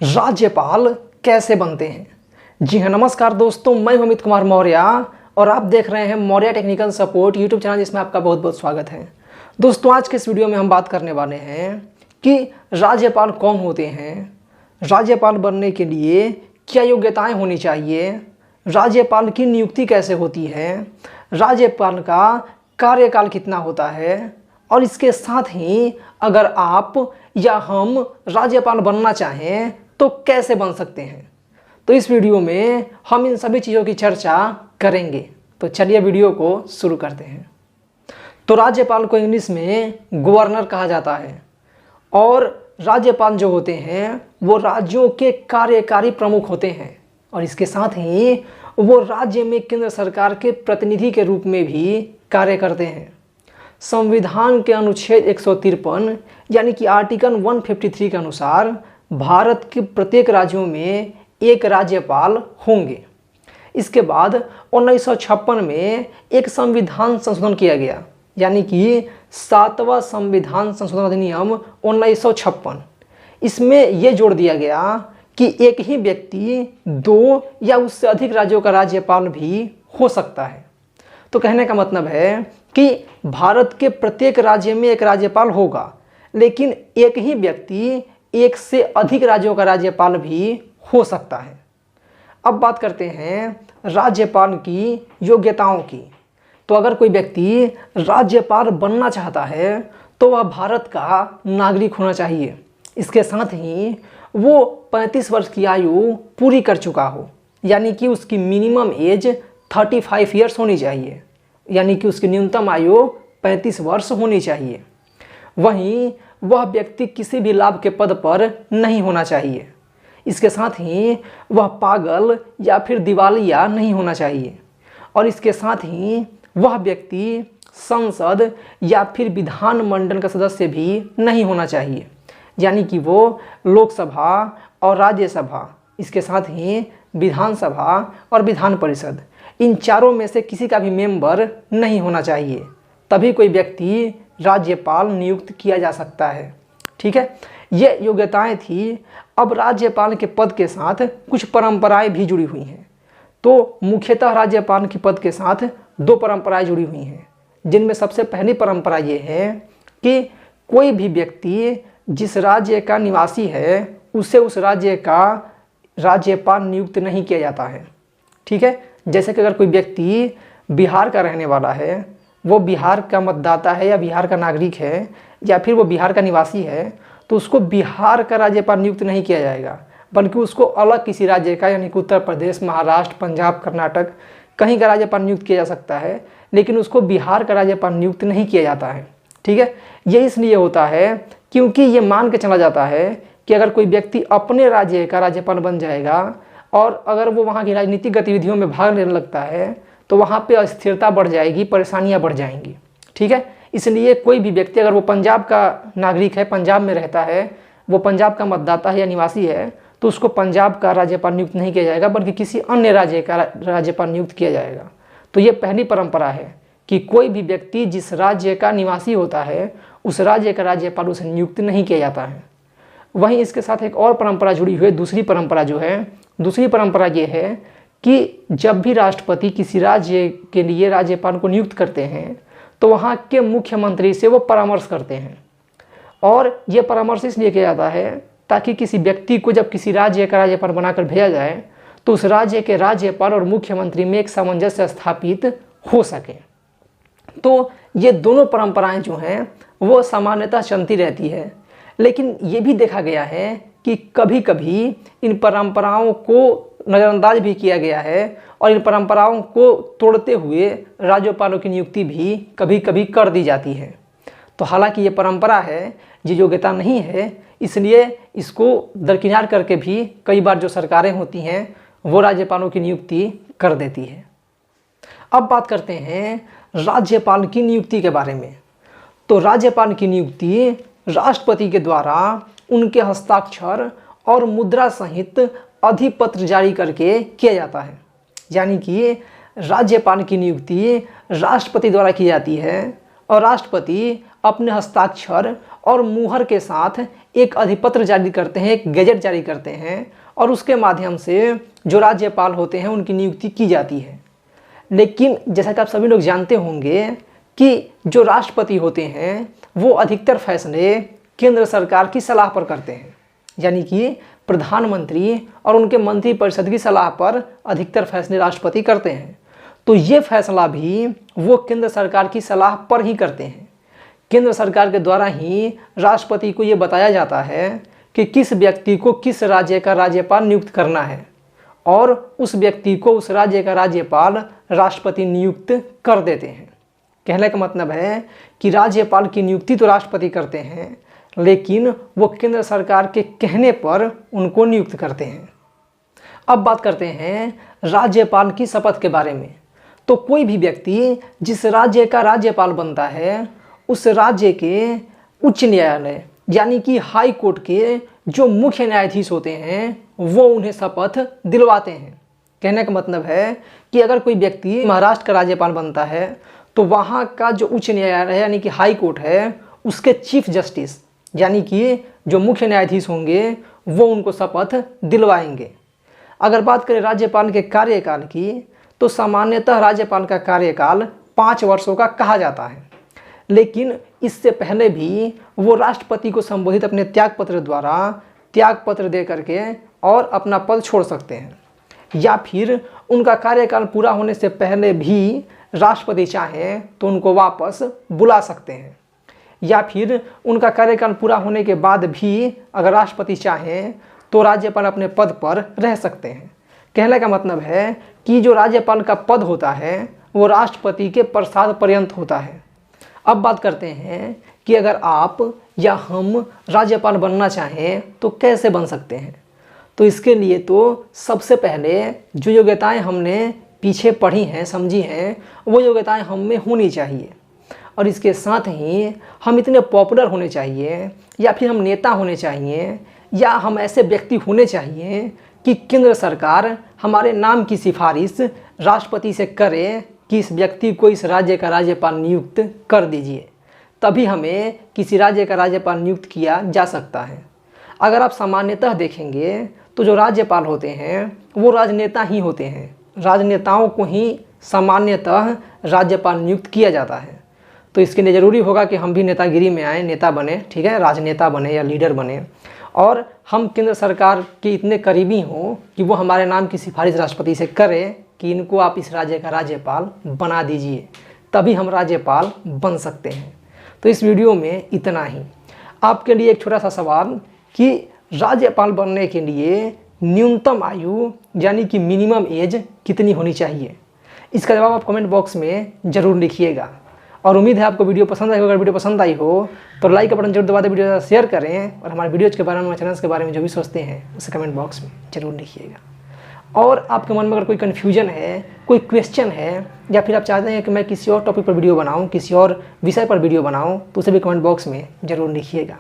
राज्यपाल कैसे बनते हैं। जी हाँ, नमस्कार दोस्तों, मैं अमित कुमार मौर्य और आप देख रहे हैं Maurya technical support YouTube channel, जिसमें आपका बहुत बहुत स्वागत है। दोस्तों, आज के इस वीडियो में हम बात करने वाले हैं कि राज्यपाल कौन होते हैं, राज्यपाल बनने के लिए क्या योग्यताएं होनी चाहिए, राज्यपाल की नियुक्ति कैसे होती है, राज्यपाल का कार्यकाल कितना होता है, और इसके साथ ही अगर आप या हम राज्यपाल बनना चाहें तो कैसे बन सकते हैं। तो इस वीडियो में हम इन सभी चीज़ों की चर्चा करेंगे। तो चलिए वीडियो को शुरू करते हैं। तो राज्यपाल को इंग्लिश में गवर्नर कहा जाता है और राज्यपाल जो होते हैं वो राज्यों के कार्यकारी प्रमुख होते हैं और इसके साथ ही वो राज्य में केंद्र सरकार के प्रतिनिधि के रूप में भी कार्य करते हैं। संविधान के अनुच्छेद 153 यानी कि आर्टिकल 153 के अनुसार भारत के प्रत्येक राज्यों में एक राज्यपाल होंगे। इसके बाद 1956 में एक संविधान संशोधन किया गया, यानी कि 7वां संविधान संशोधन अधिनियम 1956। इसमें यह जोड़ दिया गया कि एक ही व्यक्ति 2 या उससे अधिक राज्यों का राज्यपाल भी हो सकता है। तो कहने का मतलब है कि भारत के प्रत्येक राज्य में एक राज्यपाल होगा, लेकिन एक ही व्यक्ति एक से अधिक राज्यों का राज्यपाल भी हो सकता है। अब बात करते हैं राज्यपाल की योग्यताओं की। तो अगर कोई व्यक्ति राज्यपाल बनना चाहता है तो वह भारत का नागरिक होना चाहिए। इसके साथ ही वो 35 वर्ष की आयु पूरी कर चुका हो, यानी कि उसकी मिनिमम एज 35 ईयर्स होनी चाहिए, यानी कि उसकी न्यूनतम आयु 35 वर्ष होनी चाहिए। वहीं वह व्यक्ति किसी भी लाभ के पद पर नहीं होना चाहिए। इसके साथ ही वह पागल या फिर दिवालिया नहीं होना चाहिए और इसके साथ ही वह व्यक्ति संसद या फिर विधानमंडल का सदस्य भी नहीं होना चाहिए, यानी कि वो लोकसभा और राज्यसभा, इसके साथ ही विधानसभा और विधान परिषद, इन चारों में से किसी का भी मेंबर नहीं होना चाहिए। तभी कोई व्यक्ति राज्यपाल नियुक्त किया जा सकता है। ठीक है, ये योग्यताएं थी। अब राज्यपाल के पद के साथ कुछ परंपराएं भी जुड़ी हुई हैं। तो मुख्यतः राज्यपाल के पद के साथ 2 परंपराएं जुड़ी हुई हैं, जिनमें सबसे पहली परंपरा ये है कि कोई भी व्यक्ति जिस राज्य का निवासी है उसे उस राज्य का राज्यपाल नियुक्त नहीं किया जाता है। ठीक है, जैसे कि अगर कोई व्यक्ति बिहार का रहने वाला है, वो बिहार का मतदाता है या बिहार का नागरिक है या फिर वो बिहार का निवासी है, तो उसको बिहार का राज्यपाल नियुक्त नहीं किया जाएगा, बल्कि उसको अलग किसी राज्य का, यानी कि उत्तर प्रदेश, महाराष्ट्र, पंजाब, कर्नाटक, कहीं का राज्यपाल नियुक्त किया जा सकता है, लेकिन उसको बिहार का राज्यपाल नियुक्त नहीं किया जाता है। ठीक है, ये इसलिए होता है क्योंकि ये मान के चला जाता है कि अगर कोई व्यक्ति अपने राज्य का राज्यपाल बन जाएगा और अगर वो वहाँ की राजनीतिक गतिविधियों में भाग लेने लगता है तो वहाँ पे अस्थिरता बढ़ जाएगी, परेशानियाँ बढ़ जाएंगी। ठीक है, इसलिए कोई भी व्यक्ति अगर वो पंजाब का नागरिक है, पंजाब में रहता है, वो पंजाब का मतदाता है या निवासी है, तो उसको पंजाब का राज्यपाल नियुक्त नहीं किया जाएगा, बल्कि किसी अन्य राज्य का राज्यपाल नियुक्त किया जाएगा। तो ये पहली परंपरा है कि कोई भी व्यक्ति जिस राज्य का निवासी होता है उस राज्य का राज्यपाल उसे नियुक्त नहीं किया जाता है। वहीं इसके साथ एक और परंपरा जुड़ी हुई है। दूसरी परंपरा ये है कि जब भी राष्ट्रपति किसी राज्य के लिए राज्यपाल को नियुक्त करते हैं तो वहाँ के मुख्यमंत्री से वो परामर्श करते हैं, और ये परामर्श इसलिए किया जाता है ताकि किसी व्यक्ति को जब किसी राज्य का राज्यपाल बनाकर भेजा जाए तो उस राज्य के राज्यपाल और मुख्यमंत्री में एक सामंजस्य स्थापित हो सके। तो ये दोनों परंपराएं जो हैं वो सामान्यतः चलती रहती है, लेकिन ये भी देखा गया है कि कभी कभी इन परंपराओं को नज़रअंदाज भी किया गया है और इन परंपराओं को तोड़ते हुए राज्यपालों की नियुक्ति भी कभी कभी कर दी जाती है। तो हालांकि ये परंपरा है, ये योग्यता नहीं है, इसलिए इसको दरकिनार करके भी कई बार जो सरकारें होती हैं वो राज्यपालों की नियुक्ति कर देती है। अब बात करते हैं राज्यपाल की नियुक्ति के बारे में। तो राज्यपाल की नियुक्ति राष्ट्रपति के द्वारा उनके हस्ताक्षर और मुद्रा सहित अधिपत्र जारी करके किया जाता है, यानी कि राज्यपाल की नियुक्ति राष्ट्रपति द्वारा की जाती है और राष्ट्रपति अपने हस्ताक्षर और मुहर के साथ एक अधिपत्र जारी करते हैं, एक गैजेट जारी करते हैं और उसके माध्यम से जो राज्यपाल होते हैं उनकी नियुक्ति की जाती है। लेकिन जैसा कि आप सभी लोग जानते होंगे कि जो राष्ट्रपति होते हैं वो अधिकतर फैसले केंद्र सरकार की सलाह पर करते हैं, यानी कि प्रधानमंत्री और उनके मंत्रिपरिषद की सलाह पर अधिकतर फैसले राष्ट्रपति करते हैं। तो ये फैसला भी वो केंद्र सरकार की सलाह पर ही करते हैं। केंद्र सरकार के द्वारा ही राष्ट्रपति को ये बताया जाता है कि किस व्यक्ति को किस राज्य का राज्यपाल नियुक्त करना है और उस व्यक्ति को उस राज्य का राज्यपाल राष्ट्रपति नियुक्त कर देते हैं। कहने का मतलब है कि राज्यपाल की नियुक्ति तो राष्ट्रपति करते हैं, लेकिन वो केंद्र सरकार के कहने पर उनको नियुक्त करते हैं। अब बात करते हैं राज्यपाल की शपथ के बारे में। तो कोई भी व्यक्ति जिस राज्य का राज्यपाल बनता है उस राज्य के उच्च न्यायालय यानी कि हाई कोर्ट के जो मुख्य न्यायाधीश होते हैं वो उन्हें शपथ दिलवाते हैं। कहने का मतलब है कि अगर कोई व्यक्ति महाराष्ट्र का राज्यपाल बनता है तो वहाँ का जो उच्च न्यायालय यानी कि हाई कोर्ट है उसके चीफ जस्टिस यानी कि जो मुख्य न्यायाधीश होंगे वो उनको शपथ दिलवाएंगे। अगर बात करें राज्यपाल के कार्यकाल की तो सामान्यतः राज्यपाल का कार्यकाल 5 वर्षों का कहा जाता है, लेकिन इससे पहले भी वो राष्ट्रपति को संबोधित अपने त्यागपत्र द्वारा त्यागपत्र दे करके और अपना पद छोड़ सकते हैं, या फिर उनका कार्यकाल पूरा होने से पहले भी राष्ट्रपति चाहें तो उनको वापस बुला सकते हैं, या फिर उनका कार्यकाल पूरा होने के बाद भी अगर राष्ट्रपति चाहें तो राज्यपाल अपने पद पर रह सकते हैं। कहने का मतलब है कि जो राज्यपाल का पद होता है वो राष्ट्रपति के प्रसाद पर्यंत होता है। अब बात करते हैं कि अगर आप या हम राज्यपाल बनना चाहें तो कैसे बन सकते हैं। तो इसके लिए तो सबसे पहले जो योग्यताएं हमने पीछे पढ़ी हैं, समझी हैं, वो योग्यताएं हम में होनी चाहिए। और इसके साथ ही हम इतने पॉपुलर होने चाहिए या फिर हम नेता होने चाहिए या हम ऐसे व्यक्ति होने चाहिए कि केंद्र सरकार हमारे नाम की सिफारिश राष्ट्रपति से करे कि इस व्यक्ति को इस राज्य का राज्यपाल नियुक्त कर दीजिए, तभी हमें किसी राज्य का राज्यपाल नियुक्त किया जा सकता है। अगर आप सामान्यतः देखेंगे तो जो राज्यपाल होते हैं वो राजनेता ही होते हैं, राजनेताओं को ही सामान्यतः राज्यपाल नियुक्त किया जाता है। तो इसके लिए ज़रूरी होगा कि हम भी नेतागिरी में आए, नेता बने, ठीक है, राजनेता बने या लीडर बने, और हम केंद्र सरकार के इतने करीबी हों कि वो हमारे नाम की सिफारिश राष्ट्रपति से करें कि इनको आप इस राज्य का राज्यपाल बना दीजिए, तभी हम राज्यपाल बन सकते हैं। तो इस वीडियो में इतना ही। आपके लिए एक छोटा सा सवाल कि राज्यपाल बनने के लिए न्यूनतम आयु यानी कि मिनिमम एज कितनी होनी चाहिए, इसका जवाब आप कमेंट बॉक्स में ज़रूर लिखिएगा। और उम्मीद है आपको वीडियो पसंद आई हो। अगर वीडियो पसंद आई हो तो लाइक का बटन जरूर दबा दें, वीडियो शेयर करें और हमारे वीडियोज़ के बारे में, चैनल्स के बारे में जो भी सोचते हैं उसे कमेंट बॉक्स में ज़रूर लिखिएगा। और आपके मन में अगर कोई कन्फ्यूजन है, कोई क्वेश्चन है, या फिर आप चाहते हैं कि मैं किसी और टॉपिक पर वीडियो बनाऊँ, किसी और विषय पर वीडियो बनाऊँ, तो उसे भी कमेंट बॉक्स में ज़रूर लिखिएगा।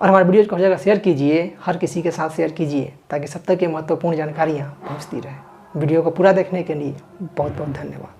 और हमारे वीडियोज़ को हर जगह शेयर कीजिए, हर किसी के साथ शेयर कीजिए ताकि सब तक ये महत्वपूर्ण जानकारियाँ पहुँचती रहें। वीडियो को पूरा देखने के लिए बहुत बहुत धन्यवाद।